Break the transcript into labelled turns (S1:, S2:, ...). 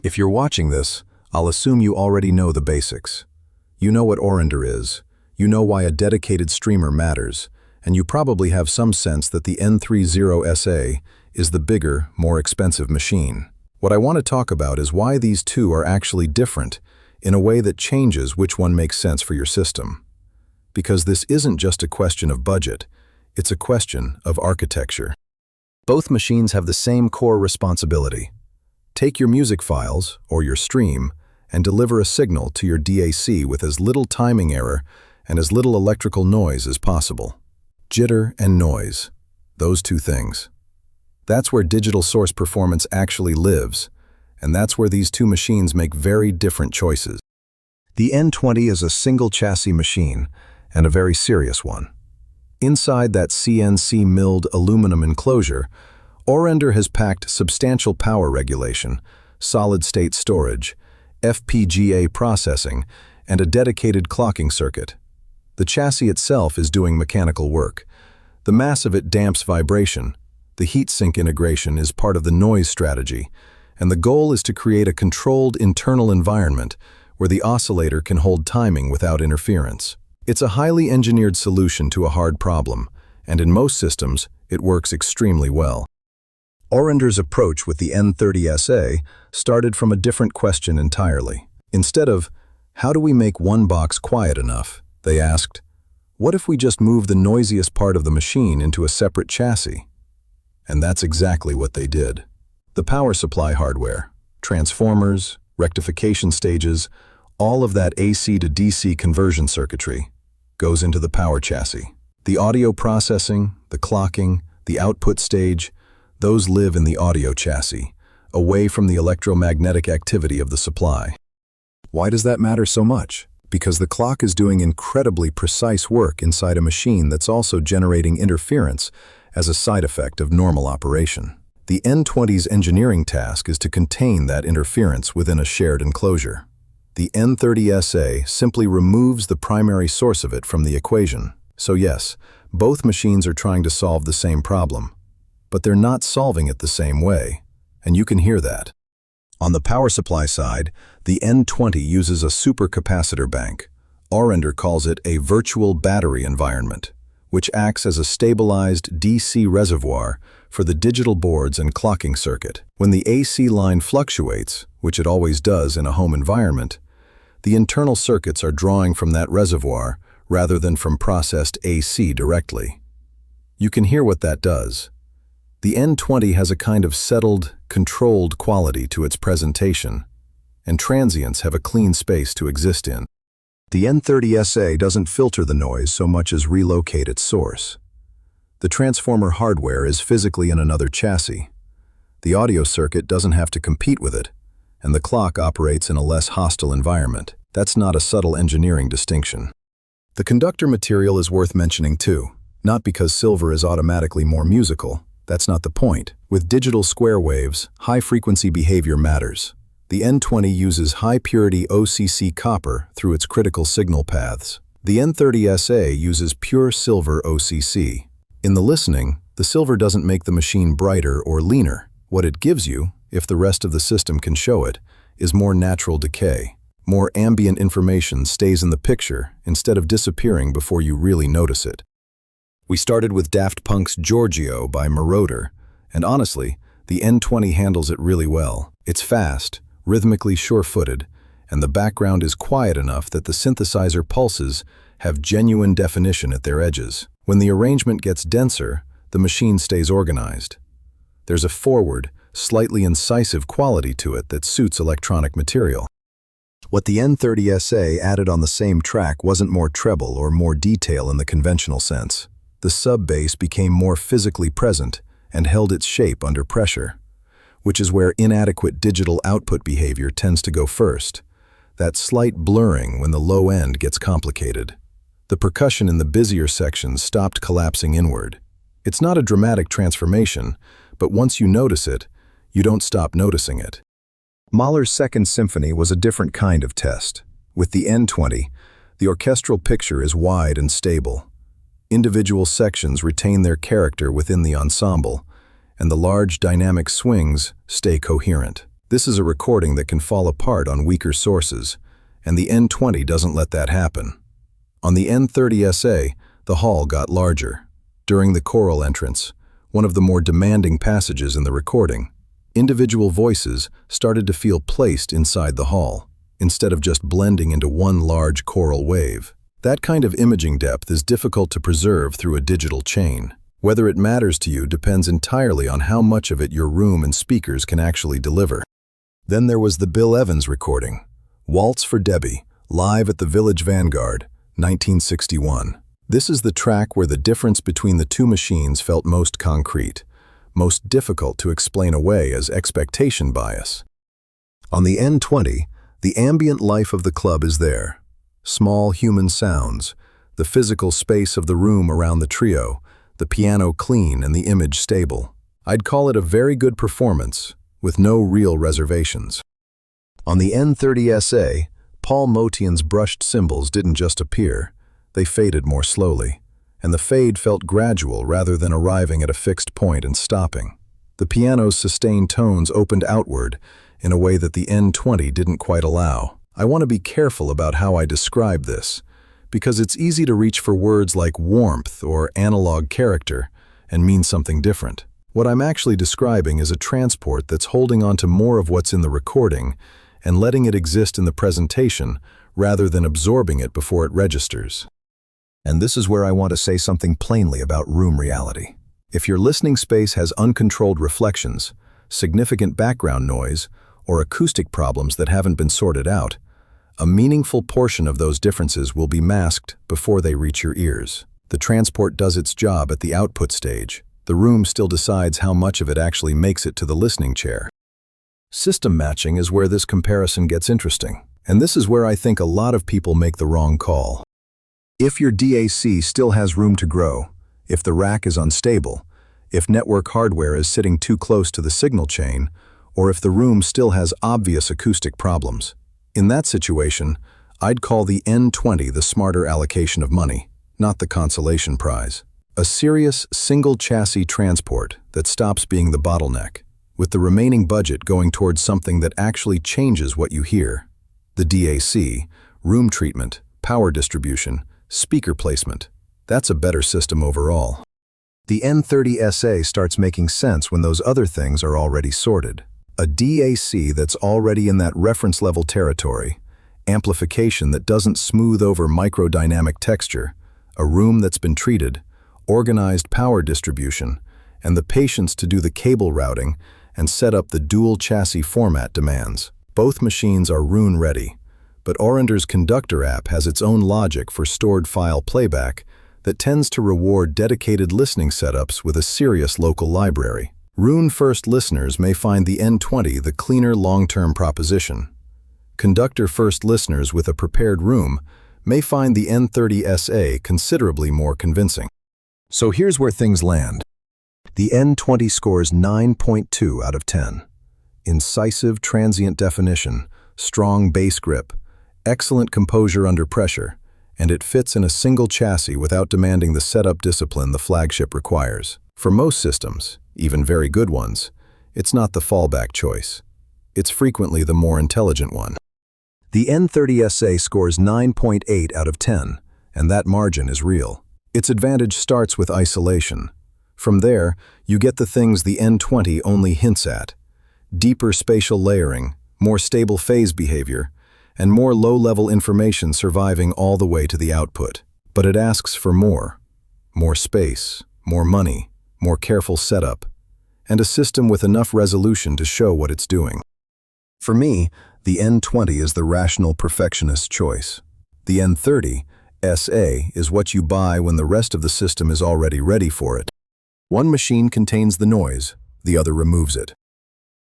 S1: If you're watching this, I'll assume you already know the basics. You know what Aurender is, you know why a dedicated streamer matters, and you probably have some sense that the N30SA is the bigger, more expensive machine. What I want to talk about is why these two are actually different in a way that changes which one makes sense for your system. Because this isn't just a question of budget, it's a question of architecture. Both machines have the same core responsibility. Take your music files, or your stream, and deliver a signal to your DAC with as little timing error and as little electrical noise as possible. Jitter and noise, those two things. That's where digital source performance actually lives, and that's where these two machines make very different choices. The N20 is a single chassis machine, and a very serious one. Inside that CNC milled aluminum enclosure, Aurender has packed substantial power regulation, solid-state storage, FPGA processing, and a dedicated clocking circuit. The chassis itself is doing mechanical work. The mass of it damps vibration. The heat-sink integration is part of the noise strategy, and the goal is to create a controlled internal environment where the oscillator can hold timing without interference. It's a highly engineered solution to a hard problem, and in most systems, it works extremely well. Aurender's approach with the N30SA started from a different question entirely. Instead of, how do we make one box quiet enough, they asked, what if we just move the noisiest part of the machine into a separate chassis? And that's exactly what they did. The power supply hardware, transformers, rectification stages, all of that AC to DC conversion circuitry goes into the power chassis. The audio processing, the clocking, the output stage, those live in the audio chassis, away from the electromagnetic activity of the supply. Why does that matter so much? Because the clock is doing incredibly precise work inside a machine that's also generating interference as a side effect of normal operation. The N20's engineering task is to contain that interference within a shared enclosure. The N30SA simply removes the primary source of it from the equation. So yes, both machines are trying to solve the same problem, but they're not solving it the same way, and you can hear that. On the power supply side, the N20 uses a supercapacitor bank. Aurender calls it a virtual battery environment, which acts as a stabilized DC reservoir for the digital boards and clocking circuit. When the AC line fluctuates, which it always does in a home environment, the internal circuits are drawing from that reservoir rather than from processed AC directly. You can hear what that does. The N20 has a kind of settled, controlled quality to its presentation, and transients have a clean space to exist in. The N30SA doesn't filter the noise so much as relocate its source. The transformer hardware is physically in another chassis. The audio circuit doesn't have to compete with it, and the clock operates in a less hostile environment. That's not a subtle engineering distinction. The conductor material is worth mentioning too, not because silver is automatically more musical. That's not the point. With digital square waves, high-frequency behavior matters. The N20 uses high-purity OCC copper through its critical signal paths. The N30SA uses pure silver OCC. In the listening, the silver doesn't make the machine brighter or leaner. What it gives you, if the rest of the system can show it, is more natural decay. More ambient information stays in the picture instead of disappearing before you really notice it. We started with Daft Punk's Giorgio by Marauder, and honestly, the N20 handles it really well. It's fast, rhythmically sure-footed, and the background is quiet enough that the synthesizer pulses have genuine definition at their edges. When the arrangement gets denser, the machine stays organized. There's a forward, slightly incisive quality to it that suits electronic material. What the N30SA added on the same track wasn't more treble or more detail in the conventional sense. The sub-bass became more physically present and held its shape under pressure, which is where inadequate digital output behavior tends to go first, that slight blurring when the low end gets complicated. The percussion in the busier sections stopped collapsing inward. It's not a dramatic transformation, but once you notice it, you don't stop noticing it. Mahler's Second Symphony was a different kind of test. With the N20, the orchestral picture is wide and stable. Individual sections retain their character within the ensemble, and the large dynamic swings stay coherent. This is a recording that can fall apart on weaker sources, and the N20 doesn't let that happen. On the N30SA, the hall got larger. During the choral entrance, one of the more demanding passages in the recording, individual voices started to feel placed inside the hall, instead of just blending into one large choral wave. That kind of imaging depth is difficult to preserve through a digital chain. Whether it matters to you depends entirely on how much of it your room and speakers can actually deliver. Then there was the Bill Evans recording, Waltz for Debbie, live at the Village Vanguard, 1961. This is the track where the difference between the two machines felt most concrete, most difficult to explain away as expectation bias. On the N20, the ambient life of the club is there. Small human sounds, the physical space of the room around the trio, the piano clean and the image stable. I'd call it a very good performance, with no real reservations. On the N30SA, Paul Motian's brushed cymbals didn't just appear, they faded more slowly, and the fade felt gradual rather than arriving at a fixed point and stopping. The piano's sustained tones opened outward in a way that the N20 didn't quite allow. I want to be careful about how I describe this, because it's easy to reach for words like warmth or analog character and mean something different. What I'm actually describing is a transport that's holding on to more of what's in the recording and letting it exist in the presentation rather than absorbing it before it registers. And this is where I want to say something plainly about room reality. If your listening space has uncontrolled reflections, significant background noise, or acoustic problems that haven't been sorted out, a meaningful portion of those differences will be masked before they reach your ears. The transport does its job at the output stage. The room still decides how much of it actually makes it to the listening chair. System matching is where this comparison gets interesting, and this is where I think a lot of people make the wrong call. If your DAC still has room to grow, if the rack is unstable, if network hardware is sitting too close to the signal chain, or if the room still has obvious acoustic problems, in that situation, I'd call the N20 the smarter allocation of money, not the consolation prize. A serious single-chassis transport that stops being the bottleneck, with the remaining budget going towards something that actually changes what you hear. The DAC, room treatment, power distribution, speaker placement. That's a better system overall. The N30SA starts making sense when those other things are already sorted. A DAC that's already in that reference level territory, amplification that doesn't smooth over microdynamic texture, a room that's been treated, organized power distribution, and the patience to do the cable routing and set up the dual chassis format demands. Both machines are Roon ready, but Aurender's Conductor app has its own logic for stored file playback that tends to reward dedicated listening setups with a serious local library. Roon-first listeners may find the N20 the cleaner long-term proposition. Conductor-first listeners with a prepared room may find the N30SA considerably more convincing. So here's where things land. The N20 scores 9.2 out of 10. Incisive transient definition, strong bass grip, excellent composure under pressure, and it fits in a single chassis without demanding the setup discipline the flagship requires. For most systems, even very good ones, it's not the fallback choice. It's frequently the more intelligent one. The N30SA scores 9.8 out of 10, and that margin is real. Its advantage starts with isolation. From there, you get the things the N20 only hints at: deeper spatial layering, more stable phase behavior, and more low-level information surviving all the way to the output. But it asks for more. More space, more money, more careful setup, and a system with enough resolution to show what it's doing. For me, the N20 is the rational perfectionist choice. The N30SA is what you buy when the rest of the system is already ready for it. One machine contains the noise, the other removes it.